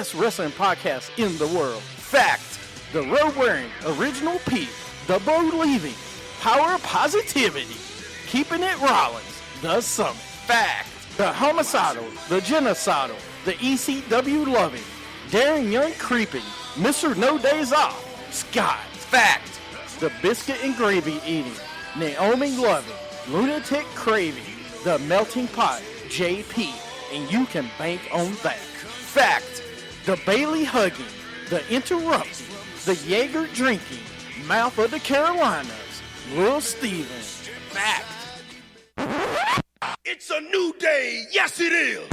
best wrestling podcast in the world. Fact. The road-wearing, original Pete, the believing, power of positivity, keeping it Rollins, the Summit. Fact. The homicidal, the genocidal, the ECW loving, daring young creeping, Mr. No Days Off, Scott. Fact. The biscuit and gravy eating, Naomi loving, lunatic craving, the melting pot, JP, and you can bank on that. Fact. The Bailey hugging, the interrupting, the Jaeger drinking, mouth of the Carolinas, Lil Steven. Fact. It's a new day. Yes, it is.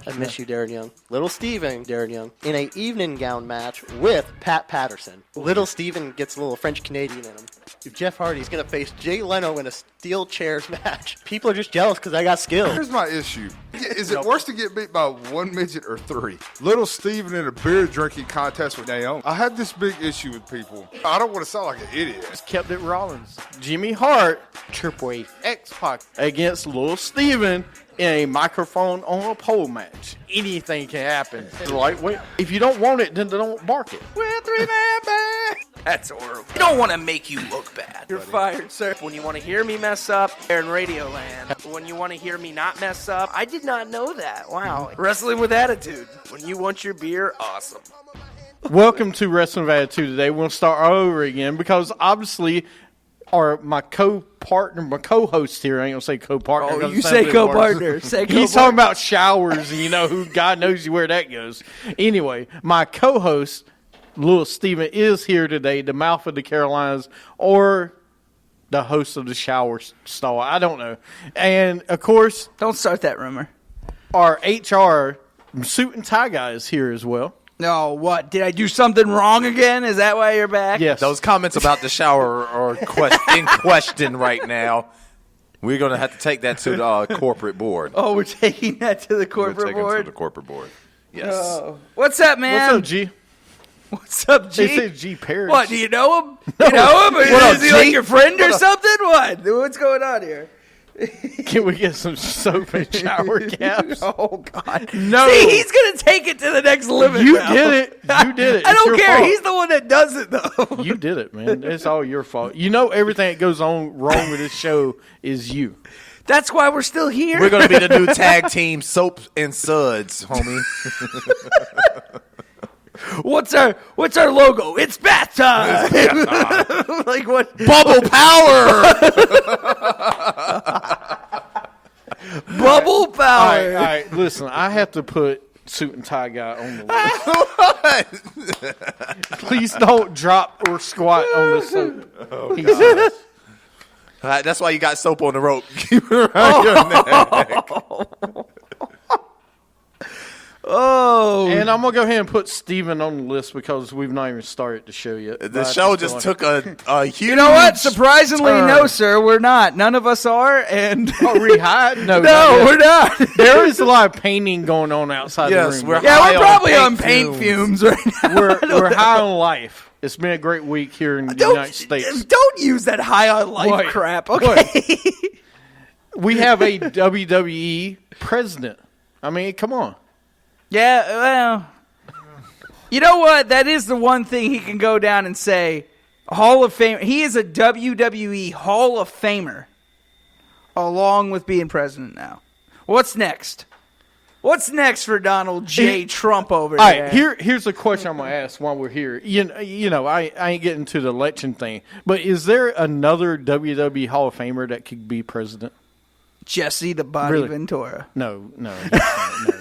I miss you, Darren Young. Little Steven, Darren Young, in a evening gown match with Pat Patterson. Little Steven gets a little French Canadian in him. If Jeff Hardy's going to face Jay Leno in a steel chairs match, people are just jealous because I got skills. Here's my issue. Is it worse to get beat by one midget or three? Little Steven in a beer drinking contest with Naomi. I had this big issue with people. I don't want to sound like an idiot. Just kept it Rollins. Jimmy Hart, Triple H, X-Pac against Lil Steven in a microphone on a pole match. Anything can happen. Lightweight. If you don't want it, then don't bark it. We're three-man band. That's horrible. I don't want to make you look bad. You're fired, sir. When you want to hear me mess up, they're in Radioland. When you want to hear me not mess up, I did not know that. Wow. Wrestling with attitude. When you want your beer, awesome. Welcome to Wrestling with Attitude today. We'll start all over again because obviously my co-partner, my co-host here, I ain't going to say co-partner. Oh, you say co-partner. He's talking about showers and you know who, God knows where that goes. Anyway, my co-host, Lil Steven, is here today, the mouth of the Carolinas, or the host of the shower stall. I don't know. And, of course, Don't start that rumor. our HR suit and tie guy is here as well. No, what? Did I do something wrong again? Is that why you're back? Yes. Those comments about the shower are in question right now. We're going to have to take that to the corporate board. Oh, we're taking that to the corporate We're taking it board? to the corporate board. Yes. Oh. What's up, man? What's up, G? What's up, G? They said G. Paris. What, do you know him? You know him? What Is up, he G? like your friend or something? What? What's going on here? Can we get some soap and shower caps? Oh, God. No. See, he's going to take it to the next limit You now. did it. You did it. I It's don't your care. fault. He's the one that does it, though. You did it, man. It's all your fault. You know everything that goes on wrong with this show is you. That's why we're still here. We're going to be the new tag team, Soap and Suds, homie. What's our logo? It's bath time. Like what? Bubble power! Bubble power. All right. Listen, I have to put suit and tie guy on the list. Please don't drop or squat on the soap. Oh, That's why you got soap on the rope. Keep it around your neck. Oh. And I'm going to go ahead and put Steven on the list because we've not even started the show yet. The show just took a huge You know what? Surprisingly, turn. no, sir. We're not. None of us are. And Are we high? No, no, we're not. There is a lot of painting going on outside Yes, the we're room. Yeah, high we're on probably paint on paint fumes right now. We're high on life. It's been a great week here in the United States. Don't use that high on life What? crap. Okay. We have a WWE president. I mean, come on. Yeah, well, you know what? That is the one thing he can go down and say, Hall of Fame. He is a WWE Hall of Famer, along with being president now. What's next? What's next for Donald J. Trump over All there? right, here's a question I'm going to ask while we're here. You know, I ain't getting to the election thing, but is there another WWE Hall of Famer that could be president? Jesse the Body Really? Ventura. No,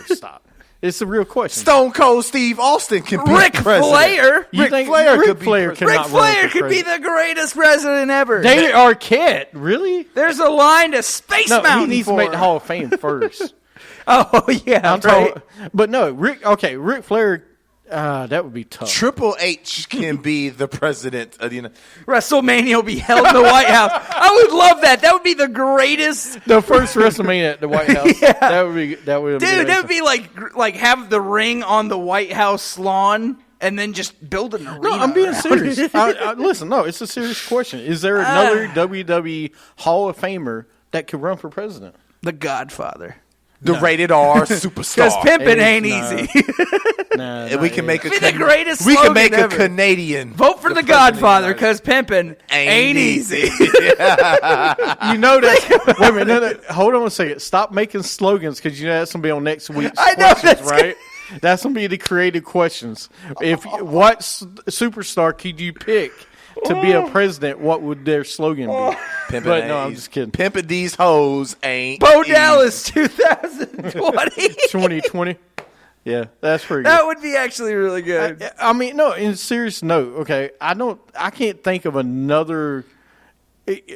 stop. It's a real question. Stone Cold Steve Austin can be Ric president. Flair. You think Flair Ric could be Flair president. cannot Ric run Flair for could be president? the greatest president ever. David Arquette, really? There's a line to Space No, Mountain he needs for. to make the Hall of Fame first. Oh, yeah, I'm right. talking, but no, Ric Flair, that would be tough. Triple H can be the president of the United WrestleMania will be held in the White House. I would love that. That would be the greatest. The first WrestleMania at the White House. Yeah. That would be Dude, that would be like have the ring on the White House lawn and then just build an arena. No, I'm being around serious. it. Listen, no, it's a serious question. Is there another WWE Hall of Famer that could run for president? The Godfather. The rated R superstar. Because pimping ain't No. easy. Nah, And we can make Be the greatest we can slogan make ever. a Canadian. Vote for the Godfather, because pimping ain't easy. You know that. Wait a minute. No, hold on a second. Stop making slogans because you know that's gonna be on next week's I know, questions, that's right? That's gonna be the creative questions. If what superstar could you pick to be a president? What would their slogan be? Pimping But no, ain't I'm just kidding. Pimping these hoes ain't Bo easy. Dallas 2020. 2020. Yeah, that's pretty That good. would be actually really good. I mean, no. In a serious note, okay. I can't think of another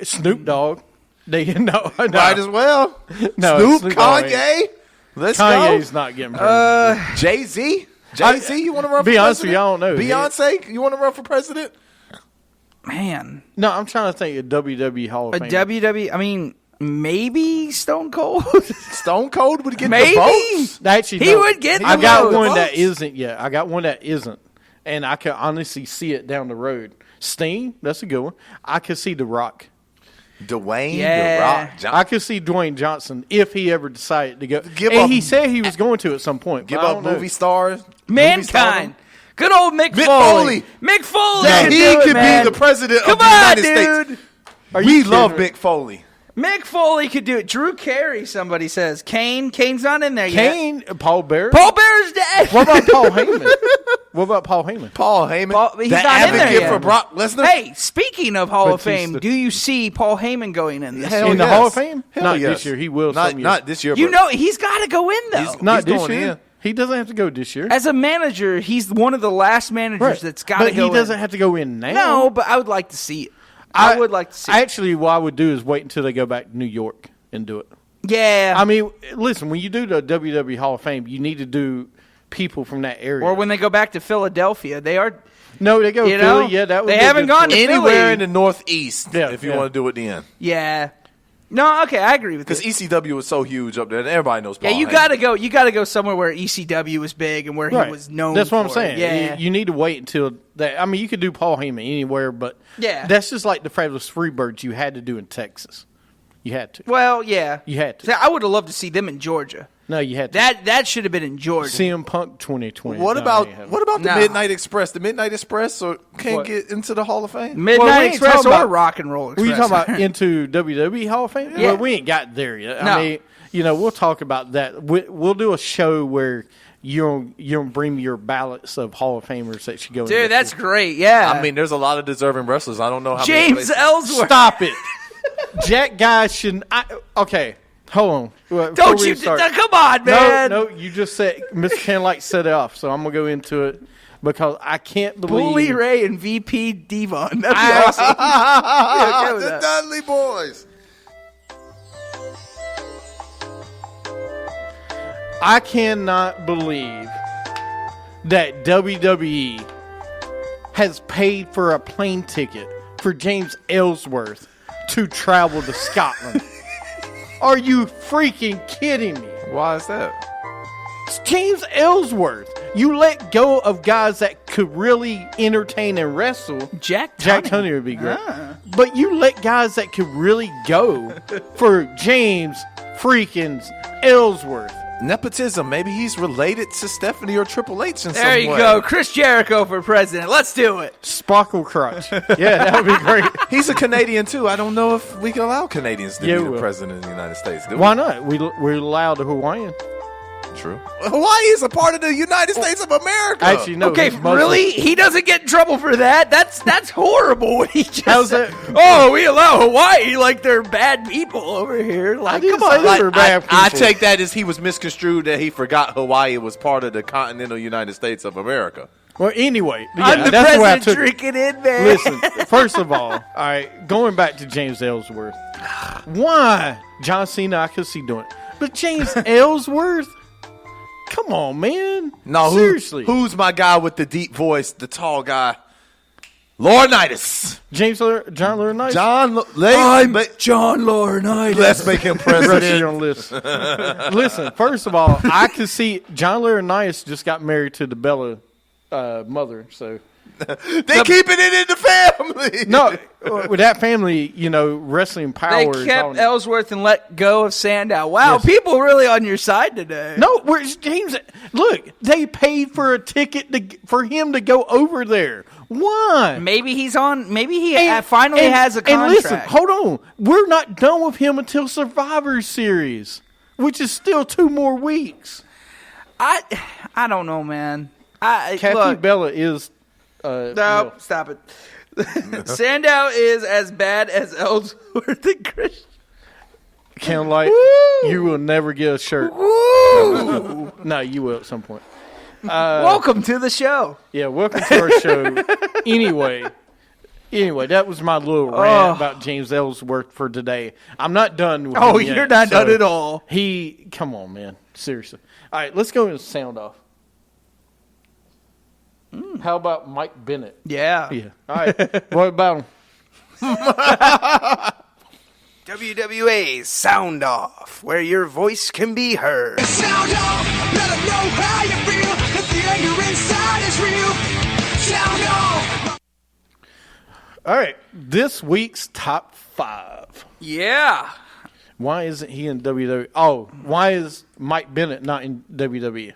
Snoop Dogg. No, Might as well. No, Snoop, Dogg Kanye. ain't. Let's Kanye's not getting president. Jay-Z? Jay-Z, you want to run for Be honest with president? you, I don't know. Beyonce, you want to run for president? Man. No, I'm trying to think of WWE Hall of A Fame. WWE, I mean, maybe Stone Cold? Stone Cold would get Maybe. the votes? Actually, He no. would get I the got votes. one that isn't yet. I got one that isn't, and I can honestly see it down the road. Sting, that's a good one. I could see The Rock. Dwayne Yeah. The Rock Johnson. I could see Dwayne Johnson if he ever decided to go. Give and up- he said he was going to at some point. Give but I up don't know. movie stars. Mankind. Good old Mick Mick Foley. Foley. Mick Foley. That could he do it, could man. be the president Come of the on, United dude. States. Are you We kidding love me? Mick Foley. Mick Foley could do it. Drew Carey, somebody says. Kane's not in there yet. Kane, Paul Bear. Paul Bear's dead. What about Paul Heyman? What about Paul Heyman? Paul Heyman. He's the not in there advocate yet. for Brock Lesnar. Hey, speaking of Hall of Batista. Fame, do you see Paul Heyman going in this Hell year? In the yes. Hall of Fame? Hell Not yes. this year. He will some years. Not this year. You but know, he's got to go in, though. He's- Not this going year. in. He doesn't have to go this year. As a manager, he's one of the last managers Right. that's got to But go he doesn't in. have to go in now. No, but I would like to see it. I would like to see it. Actually, what I would do is wait until they go back to New York and do it. Yeah. I mean, listen, when you do the WWE Hall of Fame, you need to do people from that area. or when they go back to Philadelphia, they are. no, they go you Philly. know, Yeah, that would they be a haven't good gone choice. to anywhere Philly. in the Northeast, Yeah, if you yeah. want to do it then. Yeah. No, okay, I agree with Because you. ECW is so huge up there, and everybody knows Paul Yeah, you Heyman. gotta go. You gotta go somewhere where ECW was big and where Right. he was known. That's what I'm for saying. it. Yeah, You need to wait until that. I mean, you could do Paul Heyman anywhere, but Yeah. that's just like the Fabulous Freebirds you had to do in Texas. You had to. Well, yeah. You had to. See, I would have loved to see them in Georgia. No, you had to. That should have been in Georgia. CM Punk 2020. What No, about they haven't. the Nah. Midnight Express? The Midnight Express can't What? get into the Hall of Fame. Midnight Well, we ain't Express talking or about- Rock and Roll Were Express. you talking about into WWE Hall of Fame? Yeah. Well, we ain't got there yet. No. I mean, you know, we'll talk about that. We'll do a show where you'll bring me your ballots of Hall of Famers that should go in. Dude, next that's year. great. Yeah. I mean, there's a lot of deserving wrestlers. I don't know how many James places- Ellsworth. Stop it. Jack guys shouldn't. Okay, hold on. Before Don't we you? start- Come on, man. No, you just said Mr. Candlelight set it off, so I'm gonna go into it because I can't believe. Bully Ray and VP Devon. That'd be awesome. Yeah, okay with the that. Dudley Boys. I cannot believe that WWE has paid for a plane ticket for James Ellsworth to travel to Scotland. Are you freaking kidding me? Why is that? It's James Ellsworth. You let go of guys that could really entertain and wrestle. Jack Tunney would be great. But you let guys that could really go for James freaking Ellsworth. Nepotism. Maybe he's related to Stephanie or Triple H in some There way. you go. Chris Jericho for president. Let's do it. Sparkle crotch. Yeah, that would be great. He's a Canadian, too. I don't know if we can allow Canadians to Yeah, be we the will. president of the United States. Do Why not? We're allowed a Hawaiian. True. Hawaii is a part of the United States of America. Actually, no. Okay, he's Muslim. really? He doesn't get in trouble for that? That's horrible. What he just How's said. that? Oh, we allow Hawaii like they're bad people over here. Like, didn't come say on. they Like, were bad I people. take that as he was misconstrued that he forgot Hawaii was part of the continental United States of America. Well, anyway, I'm yeah, the that's the way I president took. drinking in, man. Listen, first of all right, going back to James Ellsworth. Why John Cena? I could see doing it, but James Ellsworth. Come on, man. No, seriously. who's my guy with the deep voice, the tall guy? Laurinaitis. John Laurinaitis? John Laurinaitis. Let's make him Rest of president. your list. Listen, first of all, I could see John Laurinaitis just got married to the Bella mother, so They keeping it in the family. No, with that family, wrestling power. They is kept on- Ellsworth and let go of Sandow. Wow, Yes. people really on your side today. No, James. Look, they paid for a ticket for him to go over there. Why? Maybe he's on. Maybe he finally has a contract. And listen, hold on. We're not done with him until Survivor Series, which is still 2 more weeks. I don't know, man. Kathy Look, Bella is. no, stop it. Sandow is as bad as Ellsworth and Christian. Like you will never get a shirt. No, you will at some point. Welcome to the show. Yeah, welcome to our show. Anyway, that was my little rant about James Ellsworth for today. I'm not done with him yet, you're not done at all. Come on, man. Seriously. All right, let's go into sound off. How about Mike Bennett? Yeah. Yeah. All right. What about him? WWA Soundoff, where your voice can be heard. Sound off, let them know how you feel. If the anger inside is real, sound off. All right. This week's top 5. Yeah. Why isn't he in WWE? Oh, why is Mike Bennett not in WWE?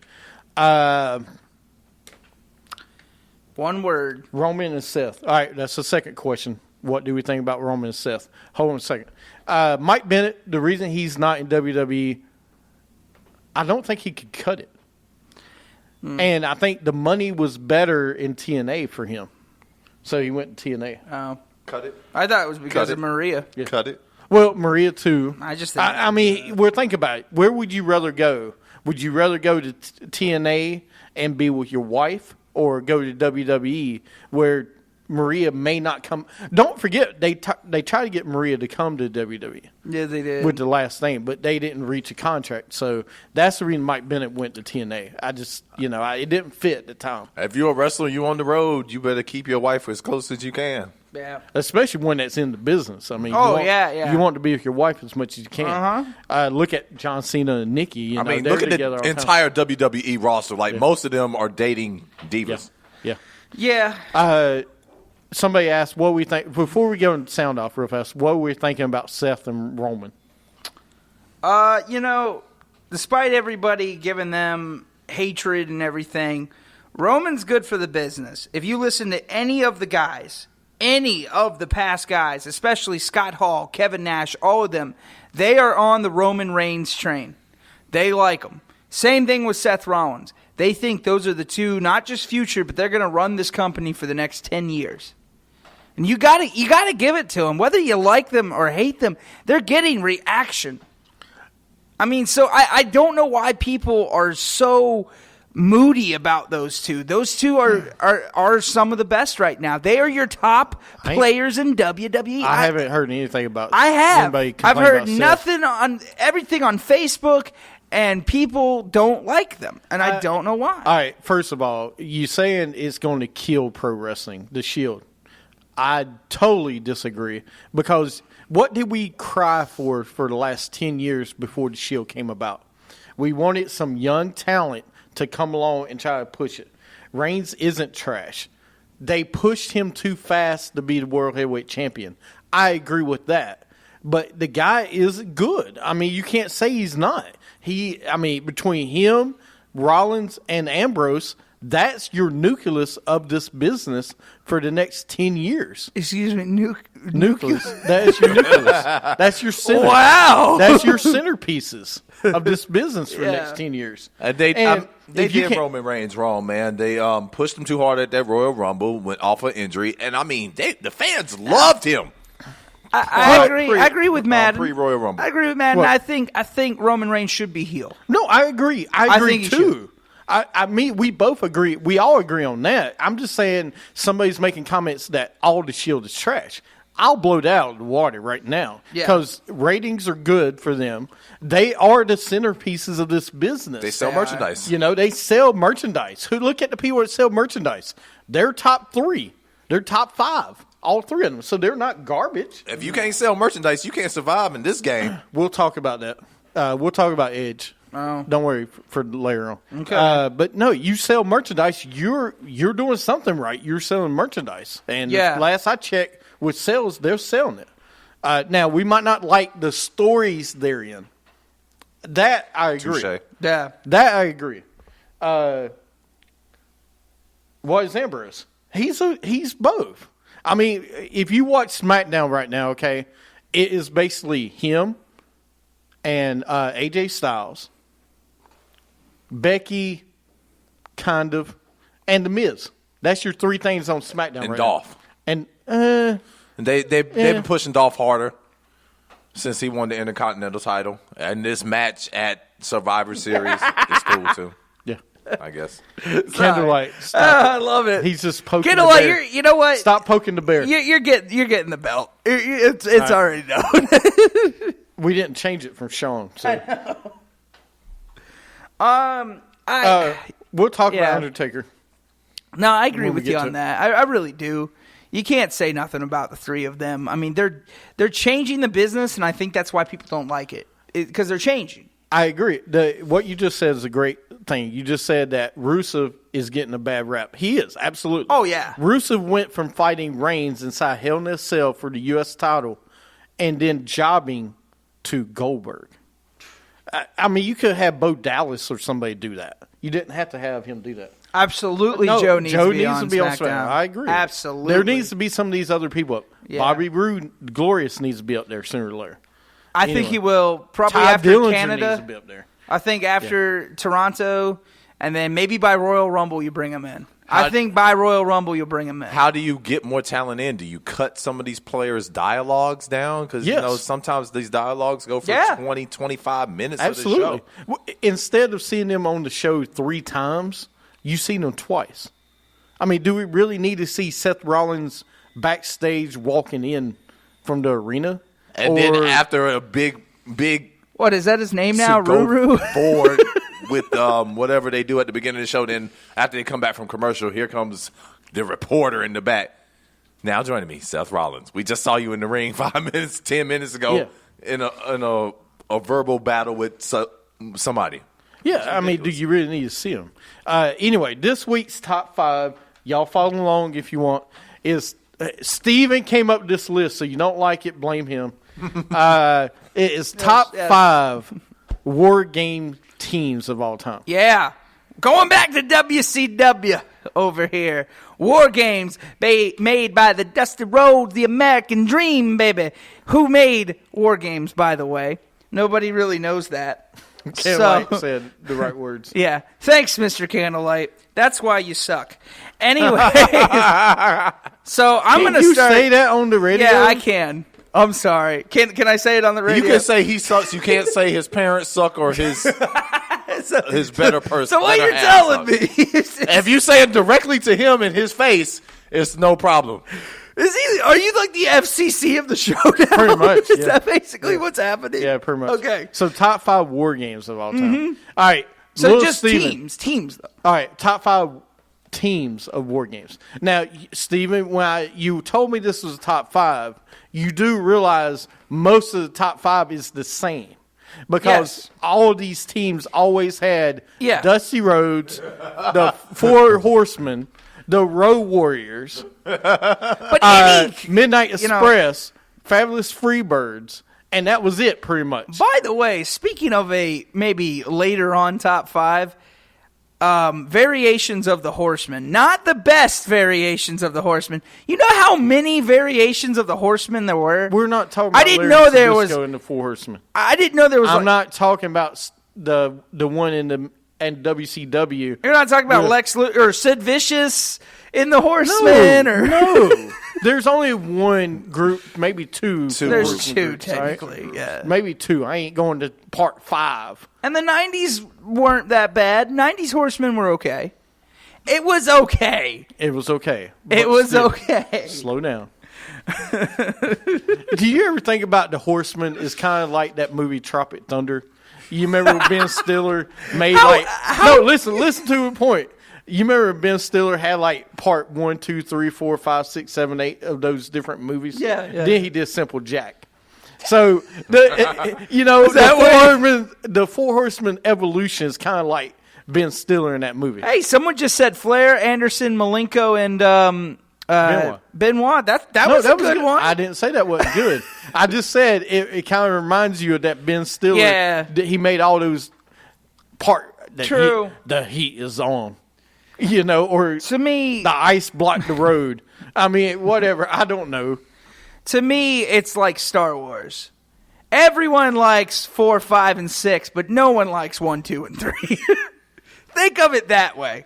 One word. Roman and Seth. All right, that's the second question. What do we think about Roman and Seth? Hold on a second. Mike Bennett, the reason he's not in WWE, I don't think he could cut it. And I think the money was better in TNA for him. So he went to TNA. Oh. Cut it. I thought it was because Cut of it. Maria. Cut it. Well, Maria, too. I just think I mean, well, think about it. Where would you rather go? Would you rather go to TNA and be with your wife or go to WWE where Maria may not come? Don't forget, they tried to get Maria to come to WWE. Yeah, they did. With the last name, but they didn't reach a contract. So that's the reason Mike Bennett went to TNA. I just, it didn't fit at the time. If you're a wrestler, you on the road, you better keep your wife as close as you can. Yeah. Especially one that's in the business. I mean, yeah. You want to be with your wife as much as you can. Look at John Cena and Nikki. I mean, they're look at together all the the time. entire WWE roster. Like, most of them are dating divas. Yeah. Yeah. Somebody asked what we think, before we go and sound off real fast, what were we thinking about Seth and Roman? Despite everybody giving them hatred and everything, Roman's good for the business. If you listen to any of the guys, any of the past guys, especially Scott Hall, Kevin Nash, all of them, they are on the Roman Reigns train. They like him. Same thing with Seth Rollins. They think those are the two, not just future, but they're going to run this company for the next 10 years. And you gotta give it to them. Whether you like them or hate them, they're getting reaction. I mean, so I don't know why people are so moody about those two. Those two are some of the best right now. They are your top players in WWE. I haven't heard anything about I have. anybody I've complain heard about Seth. nothing on everything on Facebook, and people don't like them, and I don't know why. All right, first of all, you saying it's going to kill pro wrestling, the Shield. I totally disagree, because what did we cry for the last 10 years before the Shield came about? We wanted some young talent to come along and try to push it. Reigns isn't trash. They pushed him too fast to be the World Heavyweight Champion. I agree with that. But the guy is good. I mean, you can't say he's not. Between him, Rollins, and Ambrose, that's your nucleus of this business for the next 10 years. Excuse me, Nucleus. That's your nucleus. That's your center. Wow. That's your centerpieces of this business for the next 10 years. And they if you did can't- Roman Reigns wrong, man. They pushed him too hard at that Royal Rumble, went off of injury, and I mean, the fans loved him. I agree. I agree with Madden. Pre-Royal Rumble. I agree with Madden. What? I think Roman Reigns should be heel. No, I agree. I agree think he too. I mean, we both agree. We all agree on that. I'm just saying somebody's making comments that all the Shield is trash. I'll blow that out of the water right now because ratings are good for them. They are the centerpieces of this business. They sell merchandise. They sell merchandise. Look at the people that sell merchandise. They're top 3. They're top 5. All 3 of them. So they're not garbage. If you can't sell merchandise, you can't survive in this game. We'll talk about that. We'll talk about Edge. Oh. Don't worry for later on. Okay. But no, you sell merchandise. You're doing something right. You're selling merchandise. And last I checked with sales, they're selling it. Now, we might not like the stories they're in. That I agree. Touché. Yeah. That I agree. What is Ambrose? He's both. I mean, if you watch SmackDown right now, okay, it is basically him and AJ Styles, Becky, kind of, and The Miz. That's your three things on SmackDown And right Dolph. now. And They've been pushing Dolph harder since he won the Intercontinental title. And this match at Survivor Series is cool, too. yeah. I guess. Candlelight. Stop I love it. He's just poking Candlelight, the bear. you know what? Stop poking the bear. You're getting the belt. It's already known. We didn't change it from Sean. So. We'll talk about Undertaker. No, I agree When we with get you to on it. that. I really do. You can't say nothing about the three of them. I mean, they're changing the business, and I think that's why people don't like it because they're changing. I agree. What you just said is a great thing. You just said that Rusev is getting a bad rap. He is, absolutely. Oh, yeah. Rusev went from fighting Reigns inside Hell in a Cell for the U.S. title and then jobbing to Goldberg. I mean, you could have Bo Dallas or somebody do that. You didn't have to have him do that. Absolutely, No, Joe needs to be on SmackDown. SmackDown. I agree. Absolutely. There needs to be some of these other people up. Yeah. Bobby Roode, Glorious, needs to be up there sooner or later. I think he will probably Ty after Dillinger Canada. needs to be up there. I think after Toronto, and then maybe by Royal Rumble you bring him in. I think by Royal Rumble you'll bring him in. How do you get more talent in? Do you cut some of these players' dialogues down? Because sometimes these dialogues go for 20, 25 minutes Absolutely. of the show. Well, instead of seeing them on the show 3 times, you've seen them twice. I mean, do we really need to see Seth Rollins backstage walking in from the arena? And then after a big What is that his name now? go Ruru? forward with whatever they do at the beginning of the show, then after they come back from commercial, here comes the reporter in the back. Now joining me, Seth Rollins. We just saw you in the ring 10 minutes ago in a verbal battle with somebody. Yeah, I mean, do you really need to see them? Anyway, this week's top 5, y'all follow along if you want, is Steven came up with this list, so you don't like it, blame him. It is top 5 war game teams of all time. Yeah. Going back to WCW over here. War Games made by the Dusty Rhodes, the American Dream, baby. Who made War Games, by the way? Nobody really knows that. Candlelight said the right words. Yeah. Thanks, Mr. Candlelight. That's why you suck. Anyway. So I'm going to start. You say that on the radio? Yeah, I can. I'm sorry. Can I say it on the radio? You can say he sucks. You can't say his parents suck or his better person. So what you're telling me? If you say it directly to him in his face, it's no problem. Are you like the FCC of the show now? Pretty much. Is that basically what's happening? Yeah, pretty much. Okay. So top 5 war games of all time. Mm-hmm. All right. So Little just Steven. teams though. All right, top 5 teams of war games. Now, Steven, when you told me this was a top 5, you do realize most of the top 5 is the same. Because all of these teams always had Dusty Rhodes, the 4 Horsemen, the Road Warriors, but Midnight Express, Fabulous Freebirds, and that was it pretty much. By the way, speaking of a maybe later on top 5, variations of the Horsemen, not the best variations of the Horsemen. You know how many variations of the Horsemen there were? We're not talking about I didn't know there was in the 4 Horsemen. I didn't know there was. I'm not talking about the one in the WCW. You're not talking about Lex Luger or Sid Vicious in the Horsemen, no. There's only one group, maybe two. There's 2 groups, technically, right? yeah. Maybe 2. I ain't going to part 5. And the 90s weren't that bad. 90s Horsemen were okay. It was okay. It was okay. It was okay. Slow down. Do you ever think about the Horsemen is kind of like that movie Tropic Thunder? You remember Ben Stiller made No, listen to a point. You remember Ben Stiller had like part 1, 2, 3, 4, 5, 6, 7, 8 of those different movies? Yeah. Then he did Simple Jack. So the Four Horsemen evolution is kind of like Ben Stiller in that movie. Hey, someone just said Flair, Anderson, Malenko, and Benoit. That was a good one. I didn't say that wasn't good. I just said it kind of reminds you of that Ben Stiller. Yeah. That he made all those True. The heat is on. Or To me, the ice blocked the road. I mean, whatever. I don't know. To me, it's like Star Wars. Everyone likes 4, 5, and 6, but no one likes 1, 2, and 3. Think of it that way.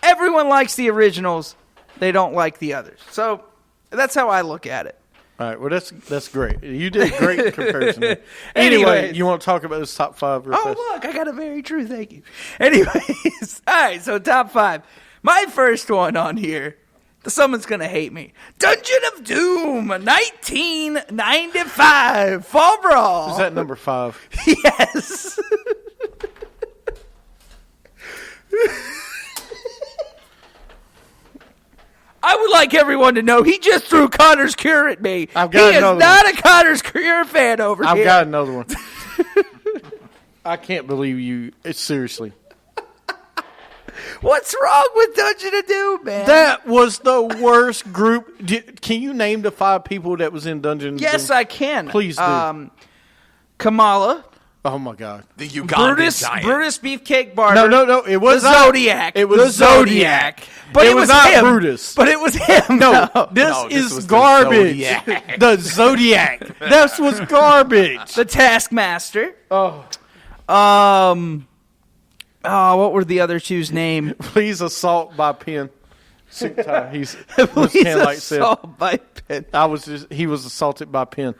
Everyone likes the originals. They don't like the others. So that's how I look at it. All right. Well, that's great. You did a great comparison. Anyway, you want to talk about this top 5 real fast? Look, I got a very true. Thank you. Anyways, all right. So top 5. My first one on here. Someone's going to hate me. Dungeon of Doom, 1995. Fall Brawl. Is that number 5? Yes. I would like everyone to know he just threw Connor's Cure at me. I've got he is another not a Connor's Cure fan over here. I've got another one. I can't believe you. Seriously. What's wrong with Dungeon of Doom, man? That was the worst group. Can you name the 5 people that was in Dungeon of Doom? Yes, I can. Please do. Kamala. Oh, my God. The Ugandan Brutus giant. Beefcake Barber. No. It was the not. Zodiac. It was the Zodiac. But it was not him. Brutus. But it was him. No, though. this was is the garbage. Zodiac. The Zodiac. This was garbage. The Taskmaster. Oh, what were the other two's name? please assault by pen. Sick tie. He's was Ken like said. Assault by pen. He was assaulted by pen.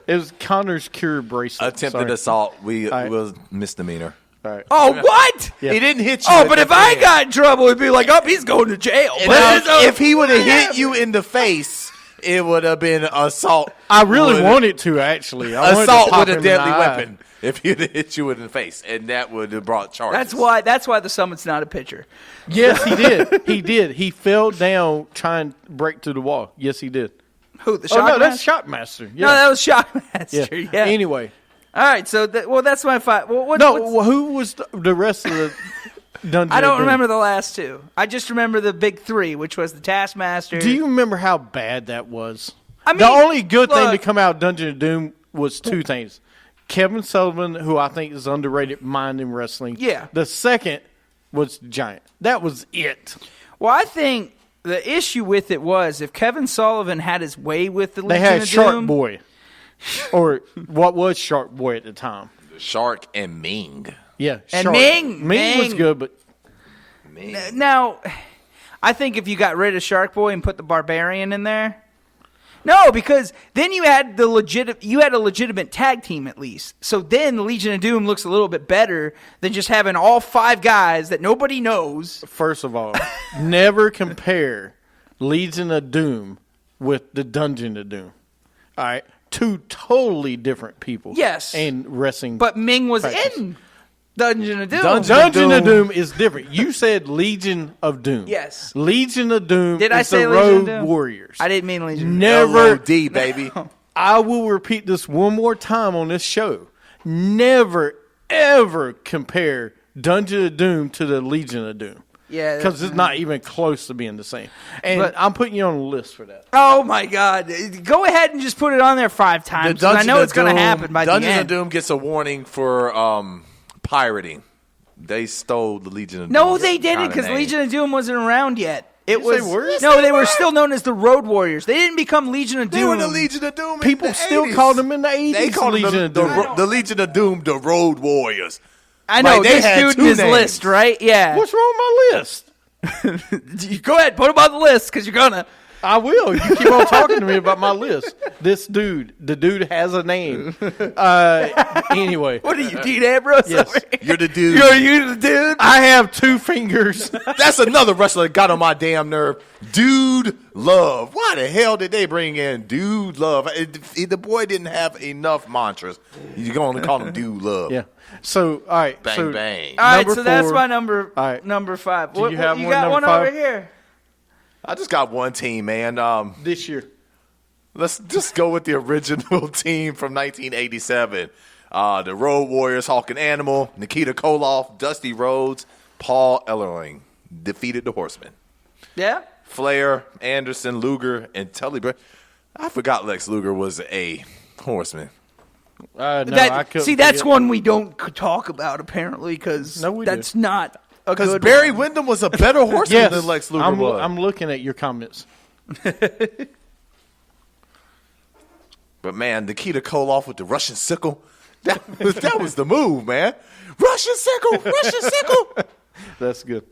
It was Connor's Cure bracelet. Attempted Sorry. assault. right. Was misdemeanor. All right. Oh, what? Yeah. He didn't hit you. Oh, at but the if I end. got in trouble, it'd be like, oh, he's going to jail. But Now, if he would have hit you in the face, it would have been assault. I really wanted to actually. I wanted to Assault pop with him a in the deadly eye. weapon. If he'd have hit you in the face, and that would have brought charges. That's why the summit's not a pitcher. Yes, he did. He did. He fell down trying to break through the wall. Yes, he did. Who, the Oh no, Shockmaster? that's Shockmaster. Yeah. No, that was Shockmaster. Yeah. Anyway, All right, so that's my 5. Well, who was the rest of the Dungeon? I don't of Doom? remember the last 2. I just remember the big 3, which was the Taskmaster. Do you remember how bad that was? I mean, the only good thing to look. come out of Dungeon of Doom was 2 things. Kevin Sullivan, who I think is underrated mind in wrestling. Yeah. The second was Giant. That was it. Well, I think the issue with it was if Kevin Sullivan had his way with the They Legion had of Shark Doom, Boy. Or what was Shark Boy at the time? Shark and Ming. Yeah. And Shark. Ming was good, but Now, I think if you got rid of Shark Boy and put the Barbarian in there, no, because then you had a legitimate tag team at least. So then the Legion of Doom looks a little bit better than just having all 5 guys that nobody knows. first of all, never compare Legion of Doom with the Dungeon of Doom. All right? 2 totally different people. Yes. And wrestling. But Ming was practice. in Dungeon of Doom. Dungeon of Doom is different. You said Legion of Doom. Yes. Legion of Doom Did is I say the Legion of Road Doom? Warriors. I didn't mean Legion. Never. LOD, baby. I will repeat this one more time on this show. Never, ever compare Dungeon of Doom to the Legion of Doom. Yeah. Because it's not even close to being the same. And But- I'm putting you on the list for that. Oh my God! Go ahead and just put it on there 5 times. 'Cause I know it's going to happen by Dungeon the of end. Doom gets a warning for pirating. They stole the Legion of Doom. No, they didn't kinda because name. Legion of Doom wasn't around yet. It Yes, was they were. Yes, no, they were still known as the Road Warriors. They didn't become Legion of Doom. They were the Legion of Doom. People in the still 80s. called them in the 80s They called Legion them of Doom. the Legion of Doom, the Road Warriors. I know Like, they this had dude in 2 his names. list, right? Yeah. What's wrong with my list? Go ahead, put him on the list because you're gonna. I will. You keep on talking to me about my list. This dude, the dude has a name. Anyway, What are you, Dean Ambrose? Yes. over here? You're the dude. You the dude. I have 2 fingers. That's another wrestler that got on my damn nerve. Dude Love. Why the hell did they bring in Dude Love? The boy didn't have enough mantras. You're going to call him Dude Love. Yeah. So, all right. Bang, so, bang. All right, Number so that's 4. my number. All right. Number 5. Do you have you one, got number one 5? over here. I just got one team, man. This year. Let's just go with the original team from 1987. The Road Warriors, Hawk and Animal, Nikita Koloff, Dusty Rhodes, Paul Ellering defeated the Horsemen. Yeah. Flair, Anderson, Luger, and Tully. I forgot Lex Luger was a Horseman. No, I couldn't that's forget. one we don't talk about apparently because that's not a Because good Barry one. Windham was a better horseman Yes, than Lex Luger was. I'm looking at your comments. But man, Nikita Koloff with the Russian sickle, that was the move, man. Russian sickle. That's good.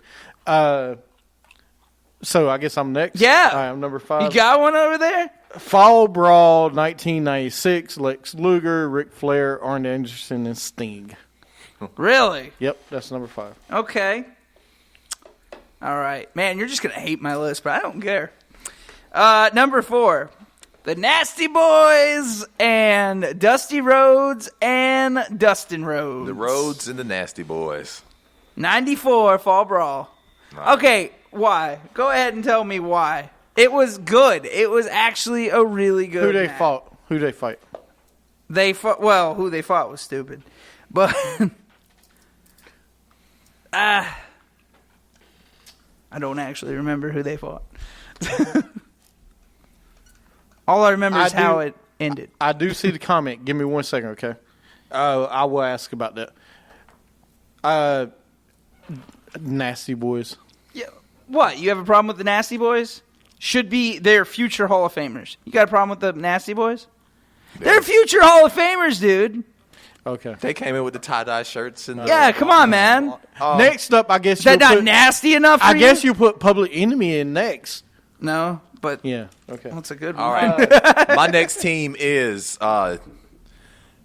So I guess I'm next. Yeah. All right, I'm number 5. You got one over there? Fall Brawl 1996. Lex Luger, Ric Flair, Arn Anderson, and Sting. Really? Yep, that's number 5. Okay. All right. Man, you're just going to hate my list, but I don't care. Number 4. The Nasty Boys and Dusty Rhodes and Dustin Rhodes. The Rhodes and the Nasty Boys. 94 Fall Brawl. Okay, why? Go ahead and tell me why. It was good. It was actually a really good Who they match. fought? Who they fight? They fought. Well, who they fought was stupid, but I don't actually remember who they fought. All I remember is how it ended. I do see the comment. Give me 1 second, okay? I will ask about that. Nasty Boys. Yeah. What? You have a problem with the Nasty Boys? Should be their future Hall of Famers. You got a problem with the Nasty Boys? They're future Hall of Famers, dude. Okay. They came in with the tie-dye shirts. And Yeah, come on, man. Next up, I guess Is that you'll not put, nasty enough for I you? guess you put Public Enemy in next. No, but Yeah. Okay. that's a good one. All right. My next team is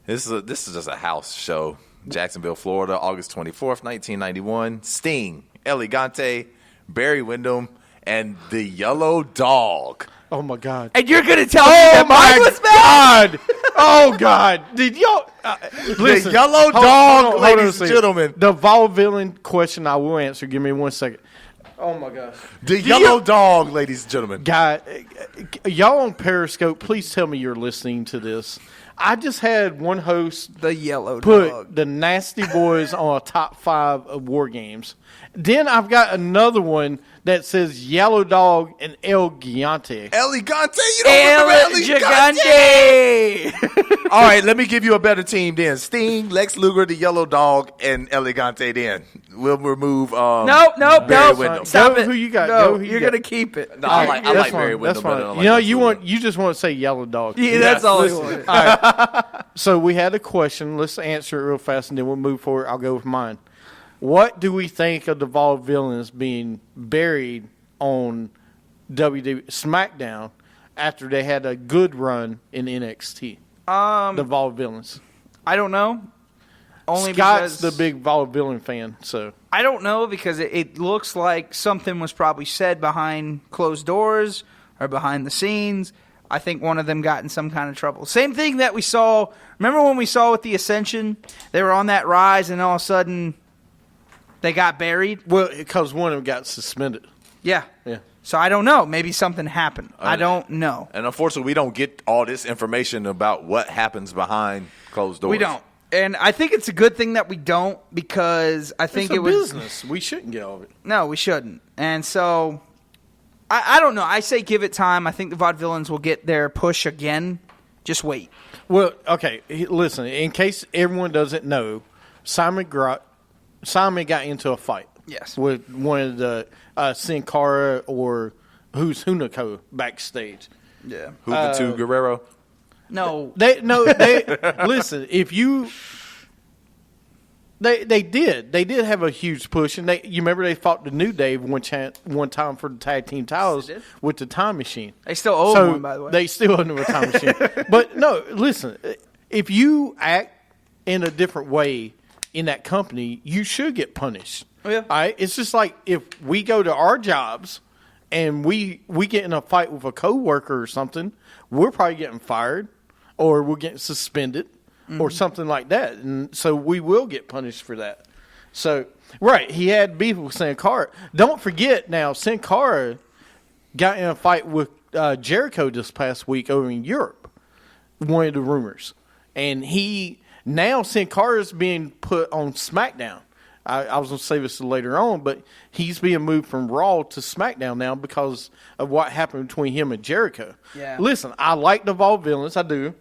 this is just a house show. Jacksonville, Florida, August 24th, 1991. Sting, Elegante, Barry Windham, and the Yellow Dog. Oh my God. And you're going to tell me that mine was bad? God. Oh God. Did y'all listen? The Yellow hold Dog, on ladies a and second. gentlemen. The vaudevillain question I will answer. Give me 1 second. Oh my gosh. The Yellow Dog, ladies and gentlemen. Guy, y'all on Periscope, please tell me you're listening to this. I just had one host The Yellow put Dog. the Nasty Boys on a top 5 of War Games. Then I've got another one that says Yellow Dog and El Gigante. Elegante, you don't remember Elegante? Gigante! All right, let me give you a better team then. Sting, Lex Luger, the Yellow Dog, and Elegante then. We'll remove Nope. Barry Windham. Stop Go it. who you got. No, Go who you you're got. going to keep it. No, I like That's Barry fine. Windham That's better fine. than I like You know, Lex Luger. you just want to say Yellow Dog. Yeah, that's all I wanted. So we had a question. Let's answer it real fast, and then we'll move forward. I'll go with mine. What do we think of the Vaudevillains being buried on WWE SmackDown after they had a good run in NXT? The Vaudevillains. I don't know. Only Scott's because the big Vaudevillain fan, so I don't know because it looks like something was probably said behind closed doors or behind the scenes. I think one of them got in some kind of trouble. Same thing that we saw. Remember when we saw with the Ascension? They were on that rise and all of a sudden they got buried? well because one of them got suspended. Yeah. Yeah. So I don't know. Maybe something happened. I don't know. And unfortunately, we don't get all this information about what happens behind closed doors. We don't. And I think it's a good thing that we don't because I think It's a it was business. We shouldn't get all of it. No, we shouldn't. And so, I don't know. I say give it time. I think the Vaudevillains will get their push again. Just wait. Well, okay, listen, in case everyone doesn't know, Simon got into a fight. Yes. With one of the Sin Cara or who's Hunico backstage. Yeah. Juventud Guerrero. No. They listen, if you They did have a huge push, and you remember they fought the New Day one time for the tag team titles Yes, they did. with the Time Machine. They still owe one, by the way. They still owe them a Time Machine. But no, listen, if you act in a different way in that company, you should get punished. Oh, yeah. All right? It's just like if we go to our jobs and we get in a fight with a coworker or something, we're probably getting fired or we're getting suspended. Or something like that. And so we will get punished for that. So, right, he had beef with Sin Cara. Don't forget now, Sin Cara got in a fight with Jericho this past week over in Europe. One of the rumors. And now Sin Cara's being put on SmackDown. I was going to say this later on, but he's being moved from Raw to SmackDown now because of what happened between him and Jericho. Yeah. Listen, I like the Evolve Villains. I do.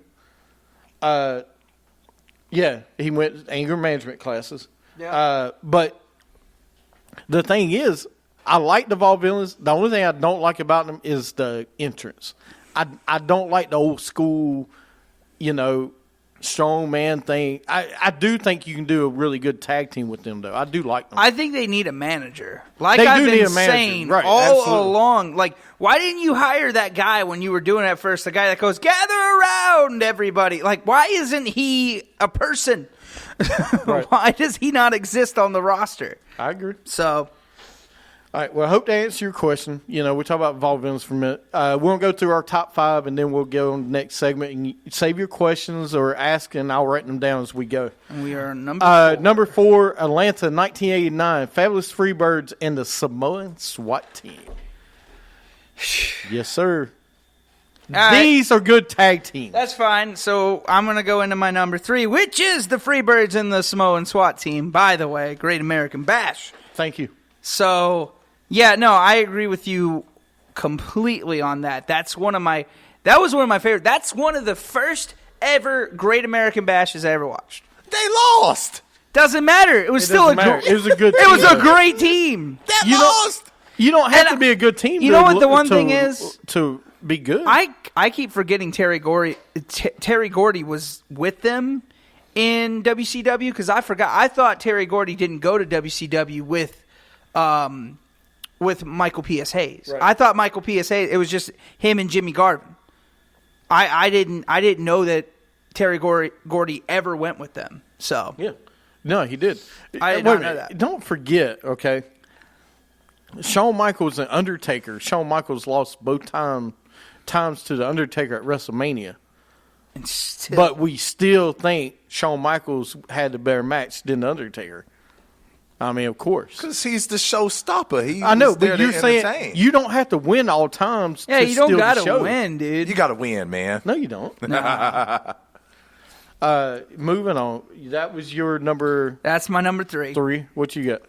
Yeah, he went anger management classes. Yeah. But the thing is, I like the Evolve Villains. The only thing I don't like about them is the entrance. I don't like the old school, strong man thing. I do think you can do a really good tag team with them, though. I do like them. I think they need a manager. Like They I've do need been a manager. saying Right, all absolutely. along. Like, why didn't you hire that guy when you were doing it at first? The guy that goes, gather around, everybody. Like, why isn't he a person? Right. Why does he not exist on the roster? I agree. So, All right, well, I hope to answer your question. We'll talk about Evolve Villains for a minute. We'll go through our top 5, and then we'll go on the next segment. And save your questions or ask, and I'll write them down as we go. we are number 4. Number 4, Atlanta, 1989. Fabulous Freebirds and the Samoan SWAT team. Yes, sir. All right. These are good tag teams. That's fine. So I'm going to go into my number 3, which is the Freebirds and the Samoan SWAT team. By the way, Great American Bash. Thank you. So, yeah, no, I agree with you completely on that. That was one of my favorite. That's one of the first ever Great American Bashes I ever watched. They lost. Doesn't matter. It was still a matter. great. It was a good It was team. a great team. They lost. You don't have And to be a good team. you know what the one thing is? To be good. I keep forgetting Terry Gordy was with them in WCW because I forgot. I thought Terry Gordy didn't go to WCW with Michael P.S. Hayes. Right. I thought Michael P.S. Hayes. It was just him and Jimmy Garvin. I didn't know that Terry Gordy ever went with them. So Yeah. No, he did. I did Wait not a know minute. that. Don't forget, okay, Shawn Michaels and Undertaker. Shawn Michaels lost both times to the Undertaker at WrestleMania. and still, But we still think Shawn Michaels had the better match than the Undertaker. I mean, of course. Because he's the showstopper. I know, He's there but to you're saying entertain. you don't have to win all times yeah, to you don't steal the gotta show. win, dude. You got to win, man. No, you don't. Moving on. That was your number That's my number 3. 3. What you got?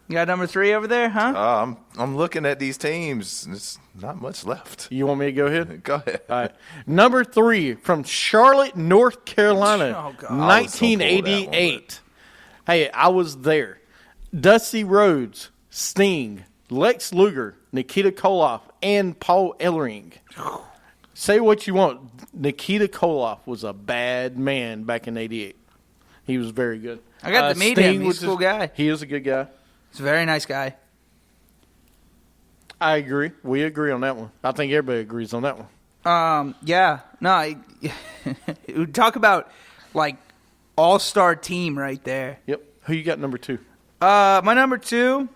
You got number 3 over there, huh? I'm looking at these teams. There's not much left. You want me to go ahead? Go ahead. All right. Number 3 from Charlotte, North Carolina, Oh, God. 1988. Hey, I was there. Dusty Rhodes, Sting, Lex Luger, Nikita Koloff, and Paul Ellering. Say what you want. Nikita Koloff was a bad man back in '88. He was very good. I got to meet Sting him. He's was a cool guy. He is a good guy. He's a very nice guy. I agree. We agree on that one. I think everybody agrees on that one. Yeah. No, talk about, like, all-star team right there. Yep. Who you got number 2? My number 2,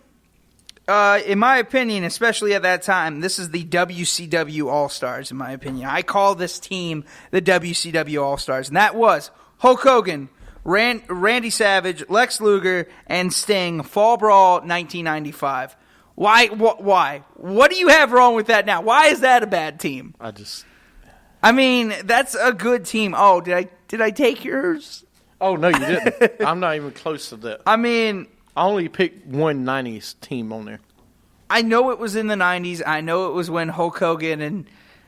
in my opinion, especially at that time, this is the WCW All-Stars, in my opinion. I call this team the WCW All-Stars, and that was Hulk Hogan, Randy Savage, Lex Luger, and Sting, Fall Brawl 1995. Why? What do you have wrong with that now? Why is that a bad team? I mean, that's a good team. Oh, did I take yours? Oh, no, you didn't. I'm not even close to that. I mean, I only picked one 90s team on there. I know it was in the 90s. I know it was when Hulk Hogan and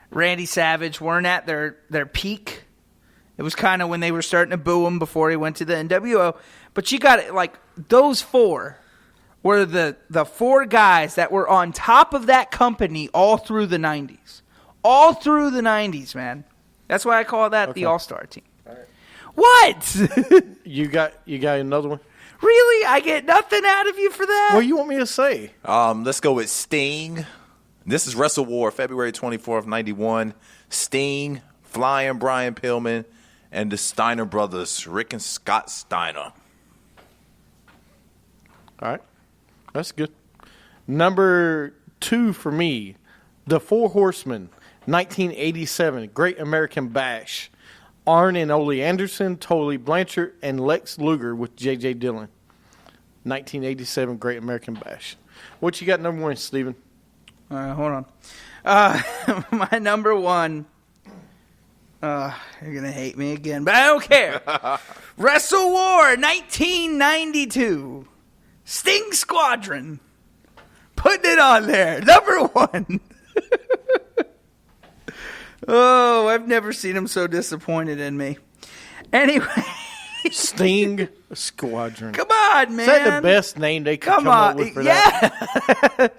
Randy Savage weren't at their peak. It was kind of when they were starting to boo him before he went to the NWO. But you got it, like, those 4 were the 4 guys that were on top of that company all through the 90s. All through the 90s, man. That's why I call that the All-Star team. All right. What? You got another one? Really? I get nothing out of you for that? What do you want me to say? Let's go with Sting. This is Wrestle War, February 24th, 91. Sting, Flying Brian Pillman, and the Steiner brothers, Rick and Scott Steiner. All right. That's good. Number 2 for me, The Four Horsemen, 1987, Great American Bash. Arn and Ole Anderson, Tully Blanchard, and Lex Luger with J.J. Dillon. 1987 Great American Bash. What you got number 1, Steven? Hold on. My number one. You're gonna hate me again, but I don't care. Wrestle War 1992. Sting Squadron. Putting it on there. Number one. Oh, I've never seen him so disappointed in me. Anyway. Sting Squadron. Come on, man. Is that the best name they could come up with for that?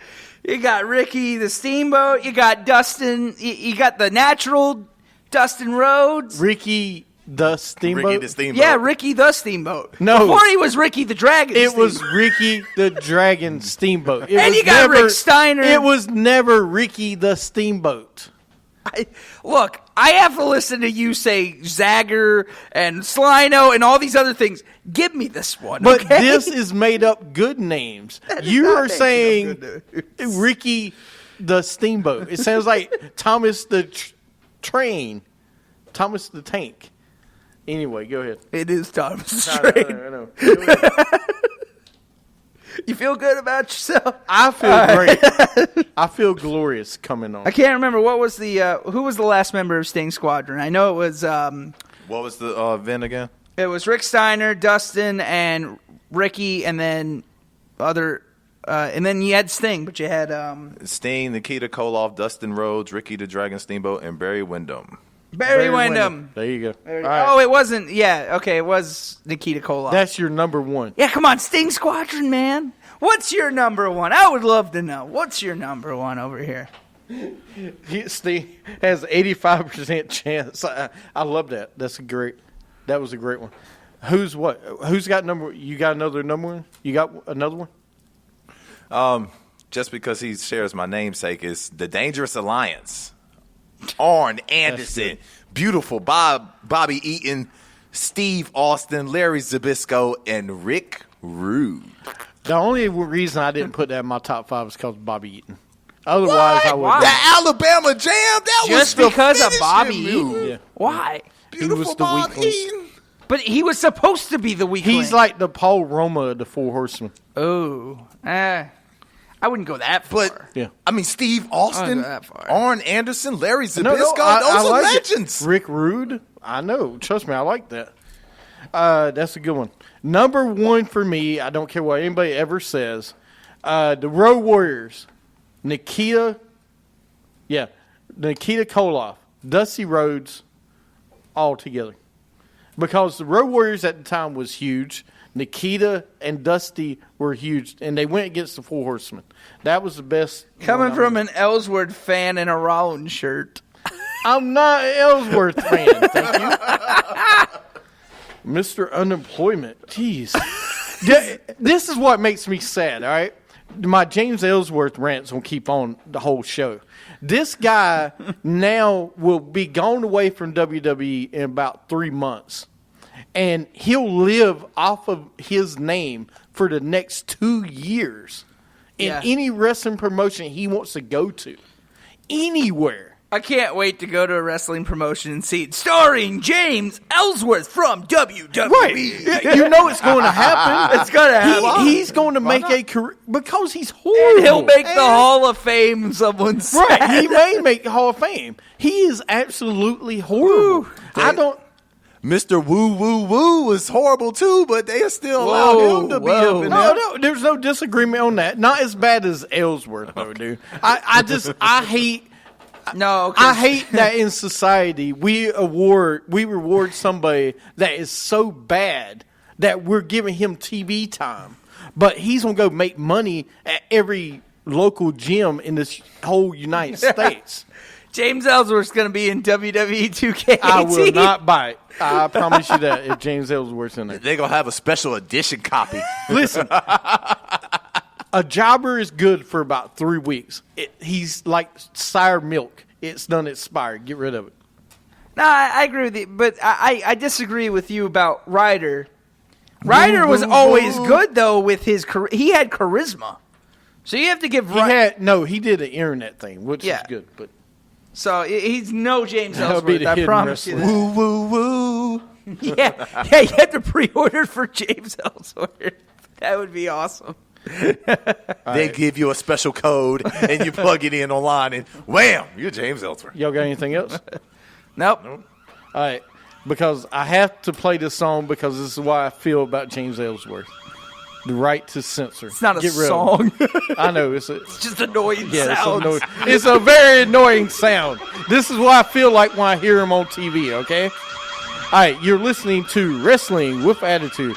You got Ricky the Steamboat. You got Dustin. You got the natural Dustin Rhodes. Ricky the Steamboat? Ricky the Steamboat. Yeah, Ricky the Steamboat. No. Before he was Ricky the Dragon It Steamboat. was Ricky the Dragon Steamboat. And you got Rick Steiner. It was never Ricky the Steamboat. Look, I have to listen to you say Zagger and Slino and all these other things. Give me this one, But okay? this is made up good names. You are saying Ricky the Steamboat. It sounds like Thomas the Train. Thomas the Tank. Anyway, go ahead. It is Thomas I Train. know. You feel good about yourself? I feel great. I feel glorious coming on. I can't remember what was the who was the last member of Sting Squadron. I know it was What was the event again? it was Rick Steiner, Dustin, and Ricky, and then and then you had Sting, but you had Sting, Nikita Koloff, Dustin Rhodes, Ricky the Dragon Steamboat, and Barry Windham. Barry Windham. There you go. All Oh, right. it wasn't. Yeah, okay, it was Nikita Koloff. That's your number one. Yeah, come on, Sting Squadron, man. What's your number one? I would love to know. What's your number one over here? Steve has 85% chance. I love that. That was a great one. Who's what? Who's got number? You got another number one? You got another one? Just because he shares my namesake is the Dangerous Alliance. Arn Anderson, Beautiful Bobby Eaton, Steve Austin, Larry Zbyszko, and Rick Rude. The only reason I didn't put that in my top five is because of Bobby Eaton. Otherwise, I would. Why? The Alabama Jam, that Just was the because of finishing Bobby move. Eaton? Yeah. Why? Beautiful was the Bob weak link. Eaton. But he was supposed to be the weak He's link. like the Paul Roma of the Four Horsemen. Oh, I wouldn't go that far. But, Yeah. I mean, Steve Austin, that far. Arn Anderson, Larry Zbyszko, I those are like it. legends. Rick Rude. I know. Trust me, I like that. That's a good one. Number one for me, I don't care what anybody ever says, the Road Warriors, Nikita Koloff, Dusty Rhodes, all together. Because the Road Warriors at the time was huge. Nikita and Dusty were huge, and they went against the Four Horsemen. That was the best. Coming one from an Ellsworth fan in a Rollins shirt. I'm not an Ellsworth fan, thank you. Mr. Unemployment. Jeez. This is what makes me sad, all right? My James Ellsworth rants will keep on the whole show. This guy now will be gone away from WWE in about 3 months. And he'll live off of his name for the next 2 years in any wrestling promotion he wants to go to. Anywhere. I can't wait to go to a wrestling promotion and see it starring James Ellsworth from WWE. Right. You know it's going to happen. It's going to happen. He's going to make a career because he's horrible. He'll make the Hall of Fame, someone said. Right. He may make the Hall of Fame. He is absolutely horrible. I don't. Mr. Woo Woo Woo was horrible too, but they still allowed him to be up in there. No, there's no disagreement on that. Not as bad as Ellsworth, though, dude. I hate. No, I hate that in society we reward somebody that is so bad that we're giving him TV time, but he's gonna go make money at every local gym in this whole United States. James Ellsworth's going to be in WWE 2K18. I will not buy it. I promise you that if James Ellsworth's in there. They're going to have a special edition copy. Listen, a jobber is good for about 3 weeks. He's like sour milk. It's done expired. Get rid of it. No, I agree with you, but I disagree with you about Ryder. Ryder was always good, though, with his he had charisma. So you have to give He did an internet thing, which is good, but so he's no James That'll be Ellsworth. the I hidden promise you wrestler. that. Woo Woo Woo. Yeah, you had to pre-order for James Ellsworth. That would be awesome. They give you a special code, and you plug it in online, and wham, you're James Ellsworth. Y'all got anything else? Nope. All right. Because I have to play this song because this is why I feel about James Ellsworth. The right to censor. It's not a Get rid of song. him. I know. It's just annoying sounds. It's a very annoying sound. This is what I feel like when I hear him on TV, okay? All right, you're listening to Wrestling with Attitude.